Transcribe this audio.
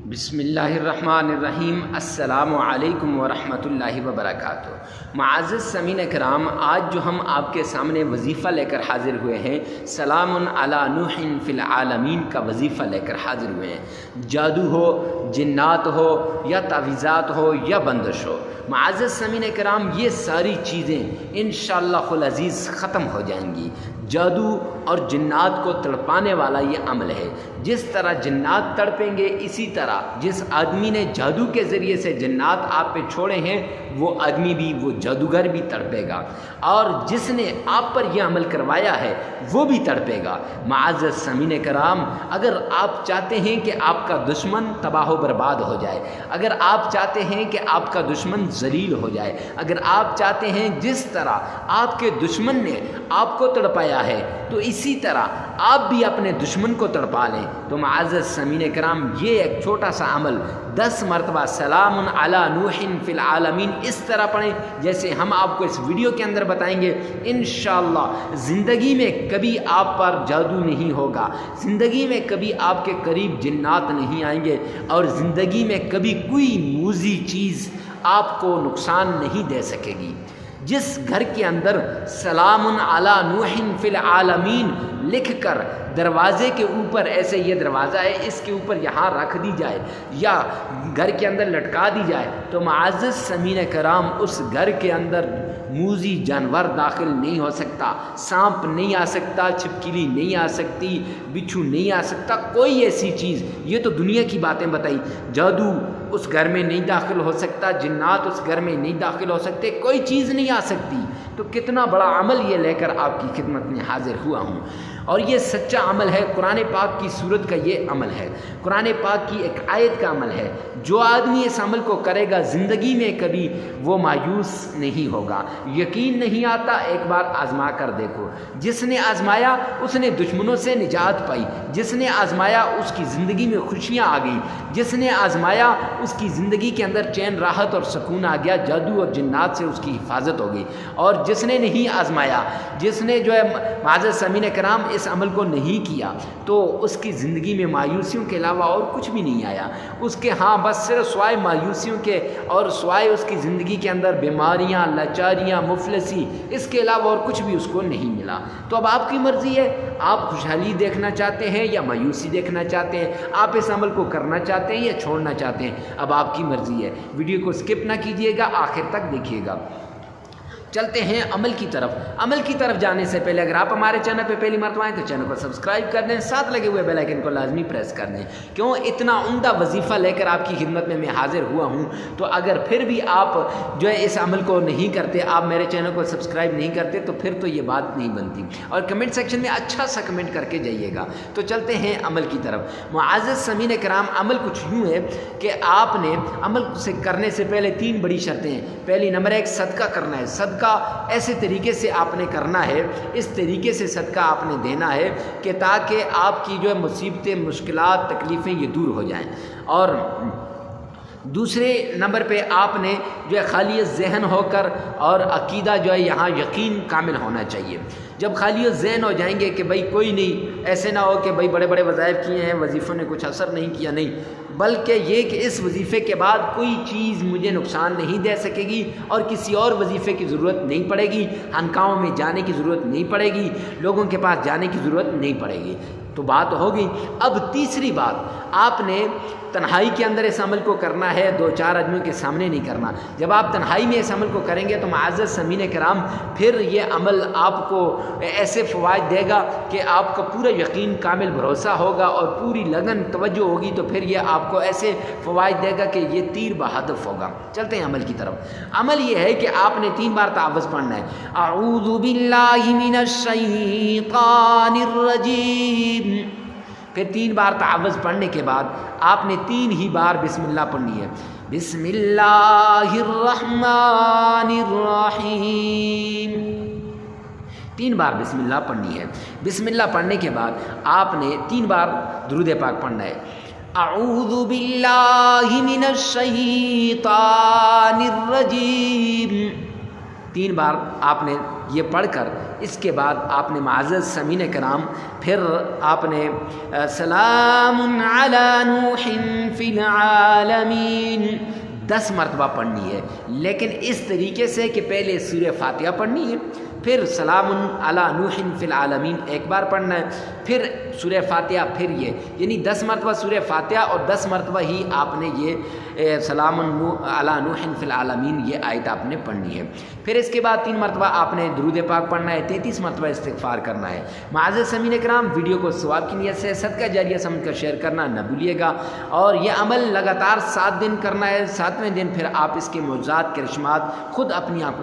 بسم اللہ الرحمن الرحیم۔ السلام علیکم ورحمۃ اللہ وبرکاتہ۔ معزز سامعین کرام، آج جو ہم آپ کے سامنے وظیفہ لے کر حاضر ہوئے ہیں، سلام علی نوح فی العالمین کا وظیفہ لے کر حاضر ہوئے ہیں۔ جادو ہو، جنات ہو، یا تعویذات ہو، یا بندش ہو، معزز سامعین کرام، یہ ساری چیزیں انشاءاللہ العزیز ختم ہو جائیں گی۔ جادو اور جنات کو تڑپانے والا یہ عمل ہے۔ جس طرح جنات تڑپیں گے، اسی طرح جس آدمی نے جادو کے ذریعے سے جنات آپ پہ چھوڑے ہیں، وہ آدمی بھی، وہ جادوگر بھی تڑپے گا، اور جس نے آپ پر یہ عمل کروایا ہے وہ بھی تڑپے گا۔ معزز سامعین کرام، اگر آپ چاہتے ہیں کہ آپ کا دشمن تباہ و برباد ہو جائے، اگر آپ چاہتے ہیں کہ آپ کا دشمن ذلیل ہو جائے، اگر آپ چاہتے ہیں جس طرح آپ کے دشمن نے آپ کو تڑپایا ہے تو اسی طرح آپ بھی اپنے دشمن کو تڑپا لیں، تو معزز سامعین کرام، یہ ایک چھوٹا سا عمل 10 مرتبہ سلام علی نوح فی العالمین اس طرح پڑھیں جیسے ہم آپ کو اس ویڈیو کے اندر بتائیں گے۔ انشاءاللہ زندگی میں کبھی آپ پر جادو نہیں ہوگا، زندگی میں کبھی آپ کے قریب جنات نہیں آئیں گے، اور زندگی میں کبھی کوئی موذی چیز آپ کو نقصان نہیں دے سکے گی۔ جس گھر کے اندر سلام علی نوح فی العالمین لکھ کر دروازے کے اوپر، ایسے یہ دروازہ ہے، اس کے اوپر یہاں رکھ دی جائے یا گھر کے اندر لٹکا دی جائے، تو معزز سامعین کرام، اس گھر کے اندر موذی جانور داخل نہیں ہو سکتا، سانپ نہیں آ سکتا، چھپکلی نہیں آ سکتی، بچھو نہیں آ سکتا، کوئی ایسی چیز۔ یہ تو دنیا کی باتیں بتائی، جادو اس گھر میں نہیں داخل ہو سکتا، جنات اس گھر میں نہیں داخل ہو سکتے، کوئی چیز نہیں آ سکتی۔ تو کتنا بڑا عمل یہ لے کر آپ کی خدمت میں حاضر ہوا ہوں، اور یہ سچا عمل ہے، قرآن پاک کی سورت کا یہ عمل ہے، قرآن پاک کی ایک آیت کا عمل ہے۔ جو آدمی اس عمل کو کرے گا زندگی میں کبھی وہ مایوس نہیں ہوگا۔ یقین نہیں آتا، ایک بار آزما کر دیکھو۔ جس نے آزمایا اس نے دشمنوں سے نجات پائی، جس نے آزمایا اس کی زندگی میں خوشیاں آ گئیں، جس نے آزمایا اس کی زندگی کے اندر چین، راحت اور سکون آ گیا، جادو اور جنات سے اس کی حفاظت ہو گئی۔ اور جس نے نہیں آزمایا، جس نے جو ہے معزز سامعین کرام اس عمل کو نہیں کیا، تو اس کی زندگی میں مایوسیوں کے علاوہ اور کچھ بھی نہیں آیا۔ اس کے ہاں بس صرف سوائے مایوسیوں کے اور سوائے اس کی زندگی کے اندر بیماریاں، لاچاریاں، مفلسی، اس کے علاوہ اور کچھ بھی اس کو نہیں ملا۔ تو اب آپ کی مرضی ہے، آپ خوشحالی دیکھنا چاہتے ہیں یا مایوسی دیکھنا چاہتے ہیں، آپ اس عمل کو کرنا چاہتے ہیں یا چھوڑنا چاہتے ہیں، اب آپ کی مرضی ہے۔ ویڈیو کو سکپ نہ کیجیے گا، آخر تک دیکھیے گا۔ چلتے ہیں عمل کی طرف۔ عمل کی طرف جانے سے پہلے اگر آپ ہمارے چینل پہ پہلی مرتبہ آئیں تو چینل کو سبسکرائب کر دیں، ساتھ لگے ہوئے بیل آئیکن کو لازمی پریس کر دیں۔ کیوں؟ اتنا عمدہ وظیفہ لے کر آپ کی خدمت میں حاضر ہوا ہوں، تو اگر پھر بھی آپ جو ہے اس عمل کو نہیں کرتے، آپ میرے چینل کو سبسکرائب نہیں کرتے، تو پھر تو یہ بات نہیں بنتی۔ اور کمنٹ سیکشن میں اچھا سا کمنٹ کر کے جائیے گا۔ تو چلتے ہیں عمل کی طرف۔ معزز سامعین کرام، عمل کچھ یوں ہے کہ آپ نے عمل سے کرنے سے پہلے 3 بڑی شرطیں ہیں۔ پہلی نمبر 1، صدقہ کرنا ہے۔ صدقہ ایسے طریقے سے آپ نے کرنا ہے، اس طریقے سے صدقہ آپ نے دینا ہے کہ تاکہ آپ کی جو ہے مصیبتیں، مشکلات، تکلیفیں یہ دور ہو جائیں۔ اور دوسرے نمبر پہ آپ نے جو ہے خالی ذہن ہو کر، اور عقیدہ جو ہے یہاں یقین کامل ہونا چاہیے۔ جب خالی ذہن ہو جائیں گے کہ بھائی کوئی نہیں، ایسے نہ ہو کہ بھائی بڑے بڑے وظائف کیے ہیں، وظیفوں نے کچھ اثر نہیں کیا، نہیں، بلکہ یہ کہ اس وظیفے کے بعد کوئی چیز مجھے نقصان نہیں دے سکے گی، اور کسی اور وظیفے کی ضرورت نہیں پڑے گی، خانقاہوں میں جانے کی ضرورت نہیں پڑے گی، لوگوں کے پاس جانے کی ضرورت نہیں پڑے گی۔ تو بات ہو گئی۔ اب تیسری بات، آپ نے تنہائی کے اندر اس عمل کو کرنا ہے، 2-4 آدمیوں کے سامنے نہیں کرنا۔ جب آپ تنہائی میں اس عمل کو کریں گے تو معزز سامعین کرام، پھر یہ عمل آپ کو ایسے فوائد دے گا کہ آپ کا پورا یقین، کامل بھروسہ ہوگا، اور پوری لگن، توجہ ہوگی، تو پھر یہ آپ کو ایسے فوائد دے گا کہ یہ تیر بہدف ہوگا۔ چلتے ہیں عمل کی طرف۔ عمل یہ ہے کہ آپ نے 3 بار تعوذ پڑھنا ہے۔ اعوذ باللہ من الشیطان الرجیم۔ پھر 3 بار تعوذ پڑھنے کے بعد آپ نے 3 ہی بار بسم اللہ پڑھنی ہے۔ بسم اللہ الرحمن الرحیم، 3 بار بسم اللہ پڑھنی ہے۔ بسم اللہ پڑھنے کے بعد آپ نے 3 بار درود پاک پڑھنا ہے۔ اعوذ باللہ من الشیطان الرجیم، 3 بار آپ نے یہ پڑھ کر اس کے بعد آپ نے معزز سامعین کرام پھر آپ نے سلام علی نوح فی العالمین 10 مرتبہ پڑھنی ہے، لیکن اس طریقے سے کہ پہلے سورہ فاتحہ پڑھنی ہے، پھر سلام علی نوح فی العالمین ایک بار پڑھنا ہے، پھر سورہ فاتحہ، پھر یہ یعنی 10 مرتبہ سورہ فاتحہ اور 10 مرتبہ ہی آپ نے یہ سلام علی نوح فی العالمین یہ آیت آپ نے پڑھنی ہے۔ پھر اس کے بعد 3 مرتبہ آپ نے درود پاک پڑھنا ہے، 33 مرتبہ استغفار کرنا ہے۔ معزز سامعین کرام، ویڈیو کو ثواب کی نیت سے صدقہ جاریہ سمجھ کر شیئر کرنا نہ بھولیے گا، اور یہ عمل لگاتار 7 دن کرنا ہے۔ 7ویں دن پھر آپ اس کے معجزات کرشمات خود اپنی آنکھوں